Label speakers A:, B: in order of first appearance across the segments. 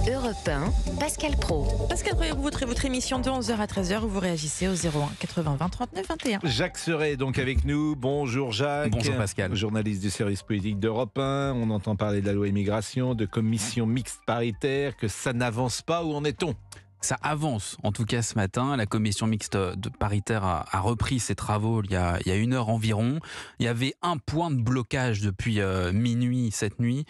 A: Europe 1, Pascal Praud.
B: Pascal Praud, votre émission de 11h à 13h où vous réagissez au 01 80 20 39 21.
C: Jacques Serret est donc avec nous. Bonjour Jacques.
D: Bonjour Pascal.
C: Journaliste du service politique d'Europe 1. On entend parler de la loi immigration, de commission mixte paritaire, que ça n'avance pas. Où en est-on ?
D: Ça avance, en tout cas ce matin. La commission mixte paritaire a repris ses travaux il y a une heure environ. Il y avait un point de blocage depuis minuit cette nuit.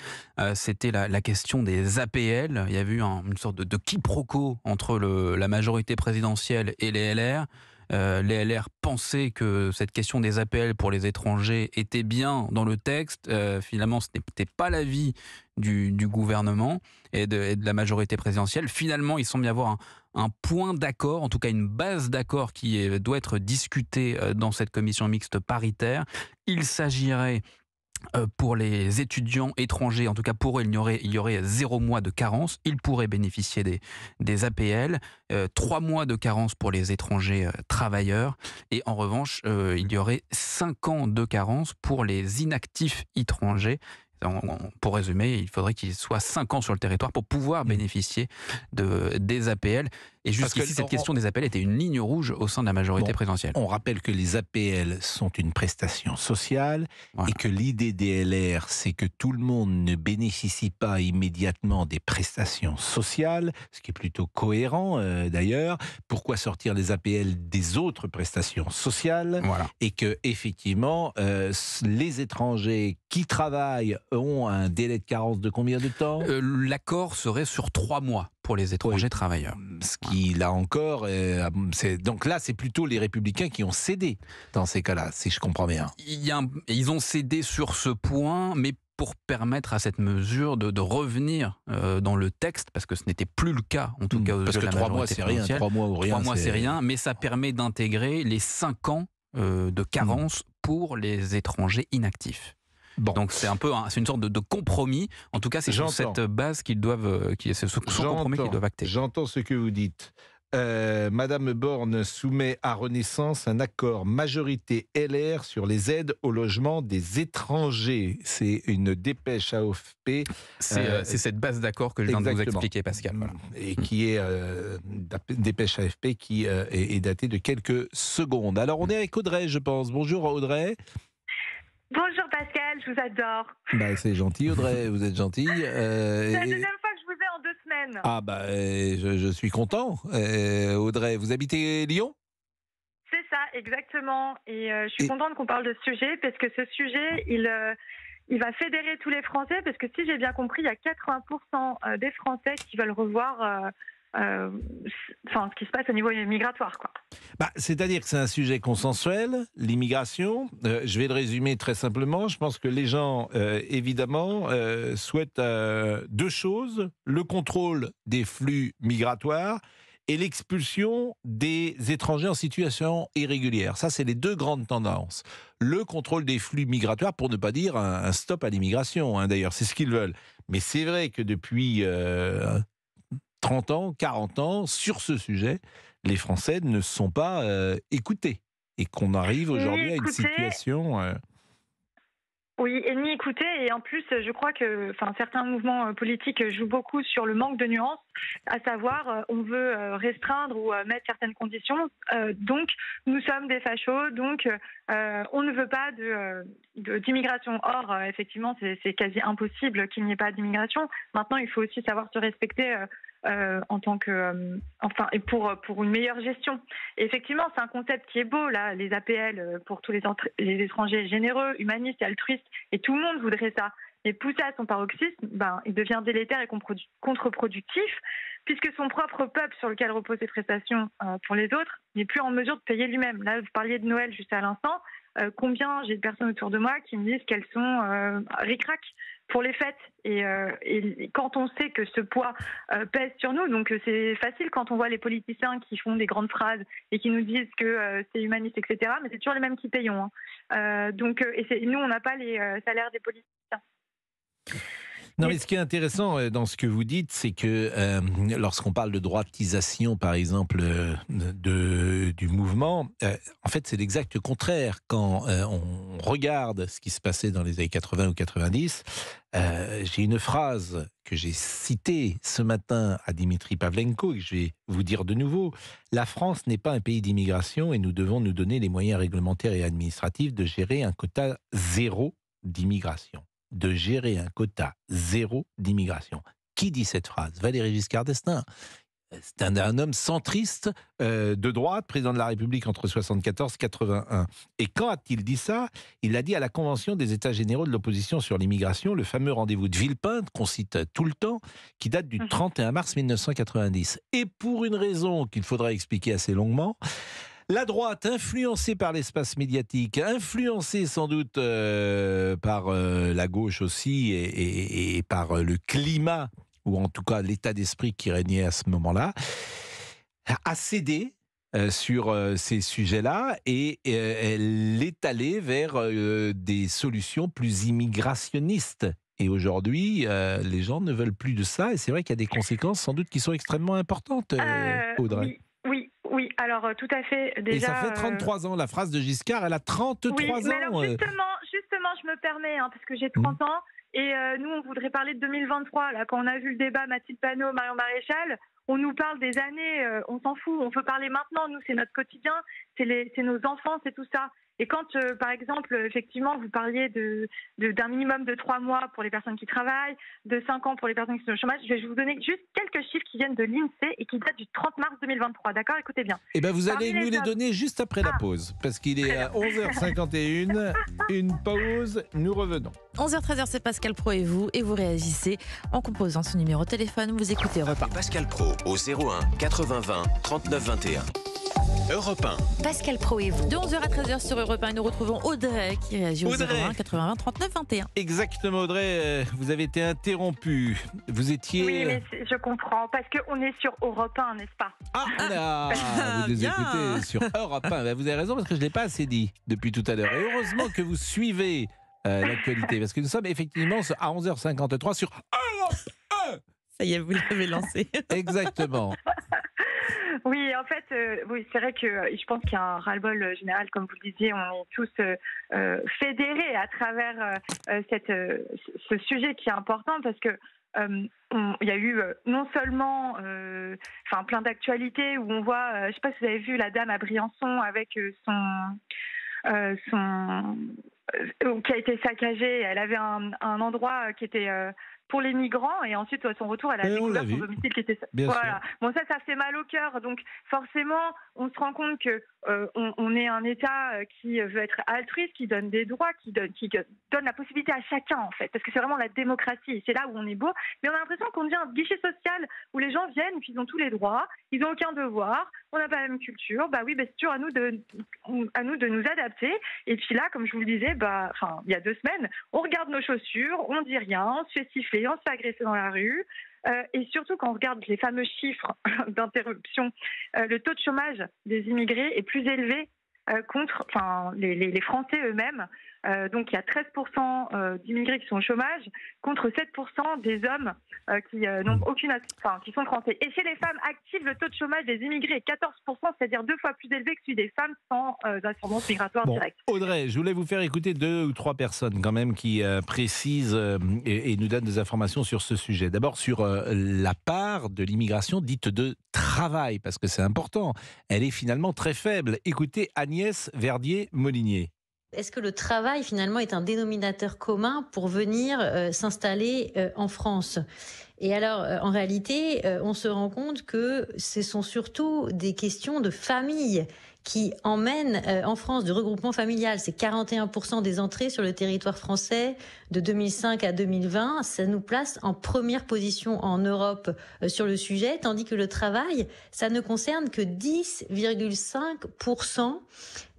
D: C'était la question des APL. Il y avait eu une sorte de quiproquo entre la majorité présidentielle et les LR. Les LR pensaient que cette question des APL pour les étrangers était bien dans le texte. Finalement, ce n'était pas l'avis du gouvernement et de la majorité présidentielle. Finalement, il semble y avoir un point d'accord, en tout cas une base d'accord qui doit être discutée dans cette commission mixte paritaire. Il s'agirait pour les étudiants étrangers, en tout cas pour eux, il y aurait 0 mois de carence. Ils pourraient bénéficier des APL, 3 mois de carence pour les étrangers travailleurs. Et en revanche, il y aurait 5 ans de carence pour les inactifs étrangers. Pour résumer, il faudrait qu'ils soient 5 ans sur le territoire pour pouvoir bénéficier des APL. Et jusqu'ici, cette question des APL était une ligne rouge au sein de la majorité présidentielle.
C: On rappelle que les APL sont une prestation sociale, voilà, et que l'idée des LR, c'est que tout le monde ne bénéficie pas immédiatement des prestations sociales, ce qui est plutôt cohérent d'ailleurs. Pourquoi sortir les APL des autres prestations sociales ? Voilà. Et que effectivement, les étrangers qui travaillent ont un délai de carence de combien de temps ?
D: L'accord serait sur 3 mois pour les étrangers travailleurs.
C: Ce qui, là encore, donc là, c'est plutôt les Républicains qui ont cédé dans ces cas-là, si je comprends bien.
D: Ils ont cédé sur ce point, mais pour permettre à cette mesure de revenir dans le texte, parce que ce n'était plus le cas, en tout cas aux yeux de la majorité.
C: Parce que 3 mois, c'est rien. 3 mois ou rien.
D: 3 mois, c'est rien, mais ça permet d'intégrer les 5 ans de carence pour les étrangers inactifs. Bon. Donc c'est une sorte de compromis. En tout cas, c'est sur cette base c'est ce compromis qu'ils doivent acter.
C: J'entends ce que vous dites. Madame Borne soumet à Renaissance un accord majorité LR sur les aides au logement des étrangers. C'est une dépêche AFP.
D: C'est cette base d'accord que je viens de vous expliquer, Pascal. Voilà.
C: Et qui est dépêche AFP qui est datée de quelques secondes. Alors on est avec Audrey, je pense. Bonjour Audrey.
E: Bonjour Pascal, je vous adore.
C: C'est gentil Audrey, vous êtes gentil.
E: C'est la deuxième fois que je vous ai en 2 semaines.
C: Ah je suis content. Audrey, vous habitez Lyon ?
E: C'est ça, exactement. Et je suis contente qu'on parle de ce sujet parce que ce sujet, il va fédérer tous les Français parce que si j'ai bien compris, il y a 80% des Français qui veulent revoir ce qui se passe au niveau migratoire, quoi.
C: C'est-à-dire que c'est un sujet consensuel, l'immigration. Je vais le résumer très simplement. Je pense que les gens, évidemment, souhaitent 2 choses. Le contrôle des flux migratoires et l'expulsion des étrangers en situation irrégulière. Ça, c'est les 2 grandes tendances. Le contrôle des flux migratoires, pour ne pas dire un stop à l'immigration, d'ailleurs. C'est ce qu'ils veulent. Mais c'est vrai que depuis 30 ans, 40 ans, sur ce sujet, les Français ne sont pas écoutés. Et qu'on arrive aujourd'hui à une situation...
E: Oui, et ni écouter. Et en plus, je crois que certains mouvements politiques jouent beaucoup sur le manque de nuances, à savoir, on veut restreindre ou mettre certaines conditions. Donc, nous sommes des fachos, donc on ne veut pas d'immigration. Or, effectivement, c'est quasi impossible qu'il n'y ait pas d'immigration. Maintenant, il faut aussi savoir se respecter en tant que, et pour une meilleure gestion. Et effectivement, c'est un concept qui est beau, là, les APL pour tous les étrangers généreux, humanistes et altruistes, et tout le monde voudrait ça. Mais poussé à son paroxysme, il devient délétère et contre-productif, puisque son propre peuple sur lequel reposent ses prestations pour les autres n'est plus en mesure de payer lui-même. Là, vous parliez de Noël juste à l'instant. Combien j'ai de personnes autour de moi qui me disent qu'elles sont ric-rac pour les fêtes, et quand on sait que ce poids pèse sur nous, donc c'est facile quand on voit les politiciens qui font des grandes phrases et qui nous disent que c'est humaniste, etc., mais c'est toujours les mêmes qui payons. Nous, on n'a pas les salaires des politiciens.
C: Non, mais ce qui est intéressant dans ce que vous dites, c'est que lorsqu'on parle de droitisation, par exemple, du mouvement, en fait, c'est l'exact contraire. Quand on regarde ce qui se passait dans les années 80 ou 90, j'ai une phrase que j'ai citée ce matin à Dimitri Pavlenko et que je vais vous dire de nouveau. La France n'est pas un pays d'immigration et nous devons nous donner les moyens réglementaires et administratifs de gérer un quota zéro d'immigration. De gérer un quota zéro d'immigration. Qui dit cette phrase? Valéry Giscard d'Estaing. C'est un homme centriste de droite, président de la République entre 1974 et 1981. Et quand a-t-il dit ça? Il l'a dit à la Convention des États généraux de l'opposition sur l'immigration, le fameux rendez-vous de Villepinte, qu'on cite tout le temps, qui date du 31 mars 1990. Et pour une raison qu'il faudra expliquer assez longuement, la droite, influencée par l'espace médiatique, influencée sans doute par la gauche aussi et par le climat, ou en tout cas l'état d'esprit qui régnait à ce moment-là, a cédé sur ces sujets-là et elle est allée vers des solutions plus immigrationnistes. Et aujourd'hui, les gens ne veulent plus de ça et c'est vrai qu'il y a des conséquences sans doute qui sont extrêmement importantes, Audrey.
E: Oui, alors tout à fait. Déjà,
C: et ça fait 33 ans, la phrase de Giscard, elle a 33
E: mais
C: ans.
E: Alors justement, je me permets, parce que j'ai 30 ans, et nous, on voudrait parler de 2023. Là, quand on a vu le débat Mathilde Panot, Marion Maréchal, on nous parle des années, on s'en fout, on peut parler maintenant, nous, c'est notre quotidien, c'est nos enfants, c'est tout ça. Et quand, par exemple, effectivement, vous parliez d'un minimum de 3 mois pour les personnes qui travaillent, de 5 ans pour les personnes qui sont au chômage, je vais vous donner juste quelques chiffres qui viennent de l'INSEE et qui datent du 30 mars 2023. D'accord? Écoutez bien.
C: Eh bien, vous allez nous les donner juste après la pause, parce qu'il est à 11h51. Une pause, nous revenons.
B: 11h-13h, c'est Pascal Pro et vous réagissez en composant ce numéro de téléphone. Vous écoutez Europe 1.
F: Pascal Pro au 01 80 20 39 21. Europe 1.
A: Pascal Pro et vous.
B: De 11h à 13h sur Europe 1, nous retrouvons Audrey qui réagit au 01 80 20 39 21.
C: Exactement, Audrey, vous avez été interrompue. Vous étiez...
E: Oui, mais je comprends, parce qu'on est sur Europe 1, n'est-ce pas?
C: Vous nous écoutez sur Europe 1. Vous avez raison, parce que je ne l'ai pas assez dit depuis tout à l'heure. Et heureusement que vous suivez l'actualité, parce que nous sommes effectivement à 11h53 sur Europe 1.
B: Ça y est, vous l'avez lancé.
C: Exactement.
E: Oui, en fait, oui, c'est vrai que je pense qu'il y a un ras-le-bol général, comme vous le disiez, on est tous fédérés à travers ce sujet qui est important parce que il y a eu non seulement plein d'actualités où on voit, je ne sais pas si vous avez vu la dame à Briançon avec qui a été saccagée. Elle avait un endroit qui était pour les migrants et ensuite à son retour elle a découvert son domicile qui était voilà. Bon, ça fait mal au cœur, donc forcément on se rend compte que on est un État qui veut être altruiste, qui donne des droits, qui donne la possibilité à chacun en fait, parce que c'est vraiment la démocratie, c'est là où on est beau, mais on a l'impression qu'on devient un guichet social où les gens viennent, puis ils ont tous les droits, ils n'ont aucun devoir, on n'a pas la même culture, c'est sûr à nous de nous adapter, et puis là comme je vous le disais, il y a 2 semaines, on regarde nos chaussures, on dit rien, on se fait siffler, on se fait agresser dans la rue, et surtout quand on regarde les fameux chiffres d'interruption, le taux de chômage des immigrés est plus élevé contre les Français eux-mêmes. Donc il y a 13% d'immigrés qui sont au chomage contre 7% des hommes qui n'ont qui sont français. Et chez les femmes actives, le taux de chômage des immigrés est 14%, c'est-à-dire 2 fois plus élevé que celui des femmes sans ascendance migratoire directe.
C: Audrey, je voulais vous faire écouter 2 ou 3 personnes quand même qui précisent et nous donnent des informations sur ce sujet. D'abord sur la part de l'immigration dite de travail, parce que c'est important. Elle est finalement très faible. Écoutez Agnès Verdier-Molinier.
G: Est-ce que le travail, finalement, est un dénominateur commun pour venir s'installer en France ? Et alors, en réalité, on se rend compte que ce sont surtout des questions de famille qui emmènent en France du regroupement familial. C'est 41% des entrées sur le territoire français de 2005 à 2020. Ça nous place en première position en Europe sur le sujet, tandis que le travail, ça ne concerne que 10,5%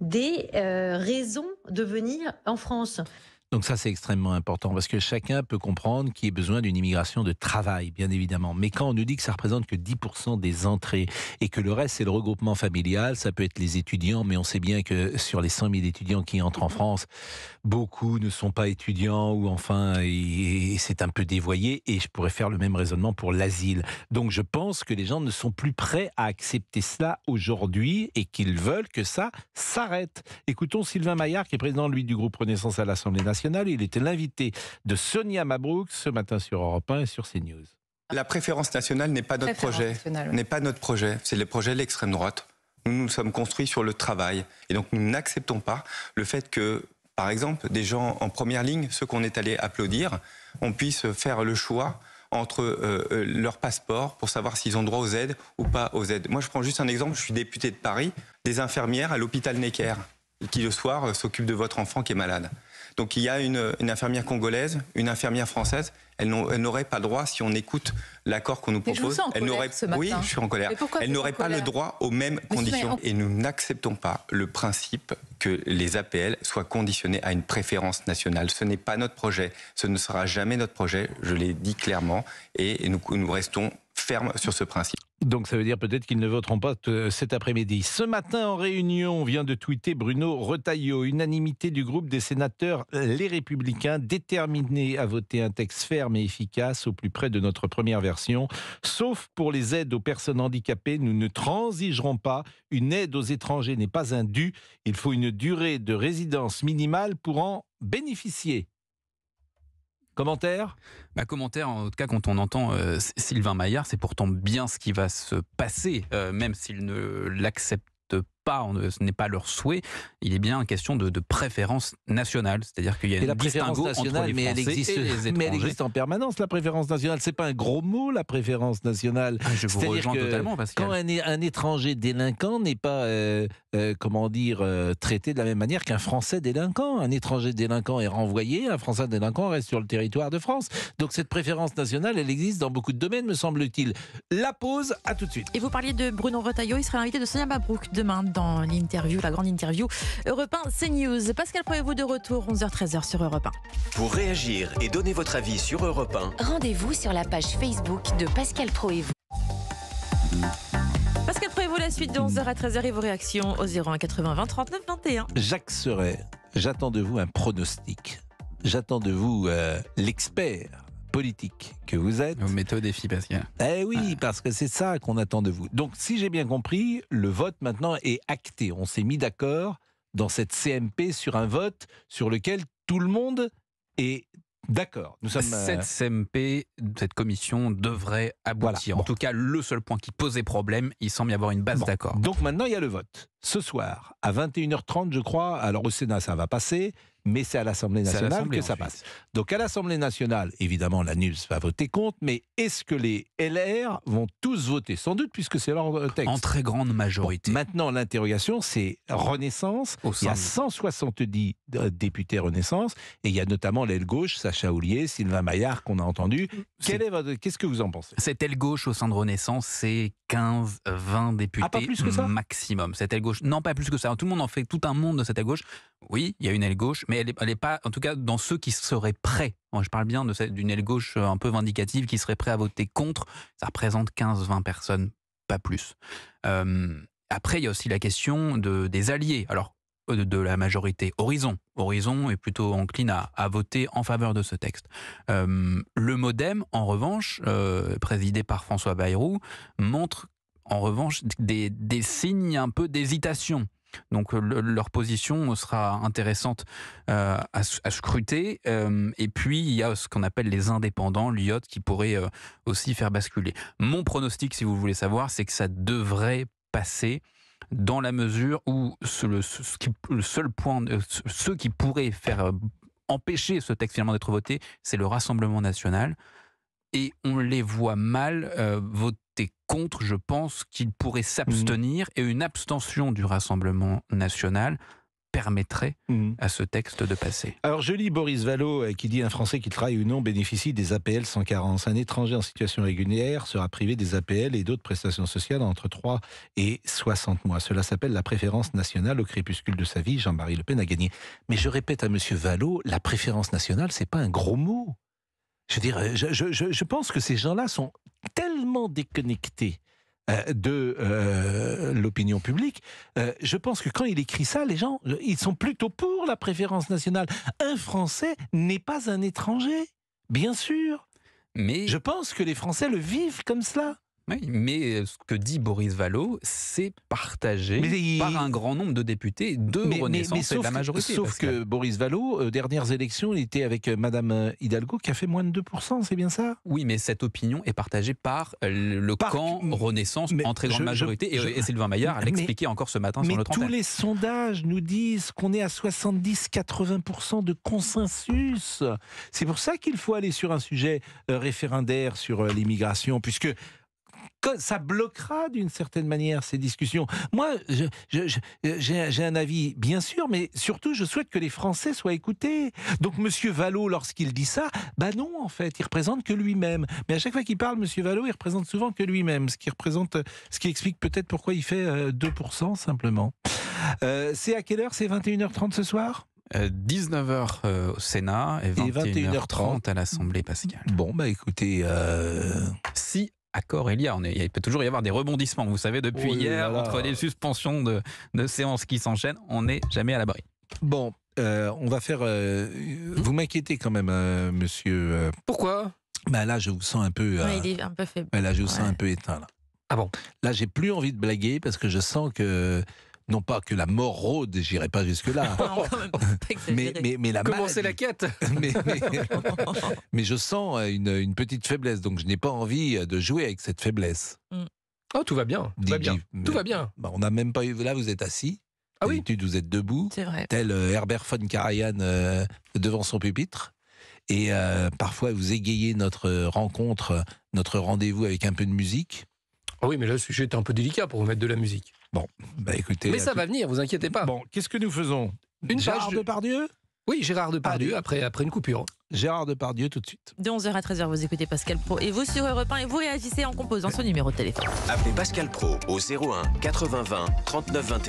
G: des raisons de venir en France.
C: Donc ça, c'est extrêmement important parce que chacun peut comprendre qu'il y a besoin d'une immigration de travail, bien évidemment. Mais quand on nous dit que ça représente que 10% des entrées et que le reste, c'est le regroupement familial, ça peut être les étudiants, mais on sait bien que sur les 100 000 étudiants qui entrent en France, beaucoup ne sont pas étudiants ou enfin, et c'est un peu dévoyé. Et je pourrais faire le même raisonnement pour l'asile. Donc je pense que les gens ne sont plus prêts à accepter cela aujourd'hui et qu'ils veulent que ça s'arrête. Écoutons Sylvain Maillard, qui est président, lui, du groupe Renaissance à l'Assemblée nationale. Il était l'invité de Sonia Mabrouk ce matin sur Europe 1 et sur CNews.
H: La préférence nationale n'est pas notre projet. N'est pas notre projet. C'est le projet de l'extrême droite. Nous nous sommes construits sur le travail. Et donc nous n'acceptons pas le fait que, par exemple, des gens en première ligne, ceux qu'on est allé applaudir, on puisse faire le choix entre leur passeport pour savoir s'ils ont droit aux aides ou pas aux aides. Moi, je prends juste un exemple. Je suis député de Paris, des infirmières à l'hôpital Necker qui, le soir, s'occupent de votre enfant qui est malade. Donc il y a une infirmière congolaise, une infirmière française. Elle n'aurait pas le droit, si on écoute l'accord qu'on nous propose.
B: Je vous sens en colère ce matin.
H: Oui, je suis en colère. Elle n'aurait pas le droit aux mêmes conditions. Et nous n'acceptons pas le principe que les APL soient conditionnés à une préférence nationale. Ce n'est pas notre projet. Ce ne sera jamais notre projet. Je l'ai dit clairement. Et nous restons fermes sur ce principe.
C: Donc ça veut dire peut-être qu'ils ne voteront pas cet après-midi. Ce matin en réunion, vient de tweeter Bruno Retailleau. Unanimité du groupe des sénateurs Les Républicains, déterminés à voter un texte ferme et efficace au plus près de notre première version. Sauf pour les aides aux personnes handicapées, nous ne transigerons pas. Une aide aux étrangers n'est pas un dû. Il faut une durée de résidence minimale pour en bénéficier. Commentaire ?
D: Commentaire, en tout cas, quand on entend Sylvain Maillard, c'est pourtant bien ce qui va se passer, même s'ils ne l'acceptent pas, ce n'est pas leur souhait. Il est bien question de préférence nationale, c'est-à-dire qu'il y a une distinguo entre les Français et les étrangers.
C: Mais elle existe en permanence, la préférence nationale. C'est pas un gros mot, la préférence nationale.
D: Je vous rejoins totalement, Pascal.
C: Quand un étranger délinquant n'est pas, traité de la même manière qu'un Français délinquant. Un étranger délinquant est renvoyé, un Français délinquant reste sur le territoire de France. Donc cette préférence nationale, elle existe dans beaucoup de domaines, me semble-t-il. La pause, à tout de suite.
B: Et vous parliez de Bruno Retailleau, il sera l'invité de Sonia Mabrouk demain dans l'interview, la grande interview Europe 1 CNews. Pascal Pro, de retour 11h-13h sur Europe 1.
F: Pour réagir et donner votre avis sur Europe 1,
A: Rendez-vous sur la page Facebook de Pascal Pro et vous.
B: Pascal Pro, la suite de 11h à 13h et vos réactions au 01 80 20 39 21.
C: Jacques Serret, j'attends de vous un pronostic. J'attends de vous l'expert politique que vous êtes.
D: Vous mettez au défi, Pascal.
C: Eh oui, parce que c'est ça qu'on attend de vous. Donc, si j'ai bien compris, le vote maintenant est acté. On s'est mis d'accord dans cette CMP sur un vote sur lequel tout le monde est d'accord. Nous sommes,
D: Cette CMP, cette commission devrait aboutir.
C: Voilà.
D: En tout cas, le seul point qui posait problème, il semble y avoir une base d'accord.
C: Donc maintenant, il y a le vote. Ce soir, à 21h30, je crois, alors au Sénat, ça va passer, mais c'est à l'Assemblée nationale que ça passe. Donc à l'Assemblée nationale, évidemment, la NUPES va voter contre, mais est-ce que les LR vont tous voter ? Sans doute, puisque c'est leur texte.
D: En très grande majorité.
C: Maintenant, l'interrogation, c'est Renaissance. Il y a 170 députés Renaissance, et il y a notamment l'aile gauche, Sacha Houlié, Sylvain Maillard, qu'on a entendu. Qu'est-ce que vous en pensez ?
D: Cette aile gauche au sein de Renaissance, c'est 15-20 députés
C: pas plus que ça
D: maximum. Cette aile gauche, non, pas plus que ça. Tout le monde en fait tout un monde de cette aile gauche. Oui, il y a une aile gauche, mais elle n'est pas, en tout cas, dans ceux qui seraient prêts. Je parle bien d'une aile gauche un peu vindicative qui serait prêt à voter contre. Ça représente 15-20 personnes, pas plus. Après, il y a aussi la question des alliés. Alors, de la majorité. Horizon est plutôt encline à voter en faveur de ce texte. Le MoDem, en revanche, présidé par François Bayrou, montre en revanche des signes un peu d'hésitation. Donc leur position sera intéressante à scruter. Et puis il y a ce qu'on appelle les indépendants, l'IOT, qui pourrait aussi faire basculer. Mon pronostic, si vous voulez savoir, c'est que ça devrait passer dans la mesure où le seul point, ceux qui pourraient faire empêcher ce texte finalement d'être voté, c'est le Rassemblement national. Et on les voit mal voter contre. Je pense qu'ils pourraient s'abstenir, et une abstention du Rassemblement national permettrait à ce texte de passer.
C: Alors je lis Boris Vallaud qui dit un Français qu'il travaille ou non bénéficie des APL sans carence. Un étranger en situation régulière sera privé des APL et d'autres prestations sociales entre 3 et 60 mois. Cela s'appelle la préférence nationale. Au crépuscule de sa vie, Jean-Marie Le Pen a gagné. Mais je répète à monsieur Vallaud, la préférence nationale, c'est pas un gros mot. Je veux dire, je pense que ces gens-là sont tellement déconnectés de l'opinion publique. Je pense que quand il écrit ça, les gens, ils sont plutôt pour la préférence nationale. Un Français n'est pas un étranger, bien sûr.
D: Mais
C: je pense que les Français le vivent comme cela.
D: Oui, mais ce que dit Boris Vallaud, c'est partagé par un grand nombre de députés de Renaissance et de la majorité.
C: Sauf que Boris Vallaud, aux dernières élections, il était avec Madame Hidalgo qui a fait moins de 2%, c'est bien ça?
D: Oui, mais cette opinion est partagée par le camp Renaissance en très grande majorité. Et Sylvain Maillard l'expliquait encore ce matin sur notre antenne.
C: Mais tous les sondages nous disent qu'on est à 70-80% de consensus. C'est pour ça qu'il faut aller sur un sujet référendaire sur l'immigration, puisque ça bloquera d'une certaine manière ces discussions. Moi, j'ai un avis, bien sûr, mais surtout, je souhaite que les Français soient écoutés. Donc, monsieur Vallaud, lorsqu'il dit ça, bah non, en fait, il représente que lui-même. Mais à chaque fois qu'il parle, monsieur Vallaud, il représente souvent que lui-même, ce qui explique peut-être pourquoi il fait 2% simplement. C'est à quelle heure? C'est 21h30 ce soir?
D: 19h au Sénat et 21h30 à l'Assemblée, Pascal.
C: Bon, bah écoutez...
D: Si accord il y a, il peut toujours y avoir des rebondissements, vous savez, depuis hier, entre les suspensions de séances qui s'enchaînent, on n'est jamais à l'abri.
C: Bon, on va faire... Vous m'inquiétez quand même, monsieur...
I: Pourquoi?
C: Bah là, je vous sens un peu...
B: il est un peu faible.
C: Là, je vous sens un peu éteint, là.
I: Ah bon?
C: Là, j'ai plus envie de blaguer parce que je sens que... Non pas que la mort rôde, j'irai pas jusque-là. mais la
I: commencez la quête.
C: mais je sens une petite faiblesse, donc je n'ai pas envie de jouer avec cette faiblesse.
I: Oh, tout va bien. Tout va bien.
C: Bah, on n'a même pas eu... Là, vous êtes assis.
I: Ah oui.
C: D'habitude, vous êtes debout.
B: C'est vrai.
C: Tel Herbert von Karajan devant son pupitre. Et parfois, vous égayez notre rencontre, notre rendez-vous avec un peu de musique.
I: Ah oui, mais là, le sujet est un peu délicat pour vous mettre de la musique.
C: Bon, bah écoutez...
I: Mais ça va venir, vous inquiétez pas.
C: Bon, qu'est-ce que nous faisons? Gérard Depardieu?
I: Oui, Gérard Depardieu, après une coupure.
C: Gérard Depardieu, tout de suite.
B: De 11h à 13h, vous écoutez Pascal Praud et vous sur Europe 1 et vous réagissez en composant son numéro de téléphone.
F: Appelez Pascal Praud au 01 80 20 39 21.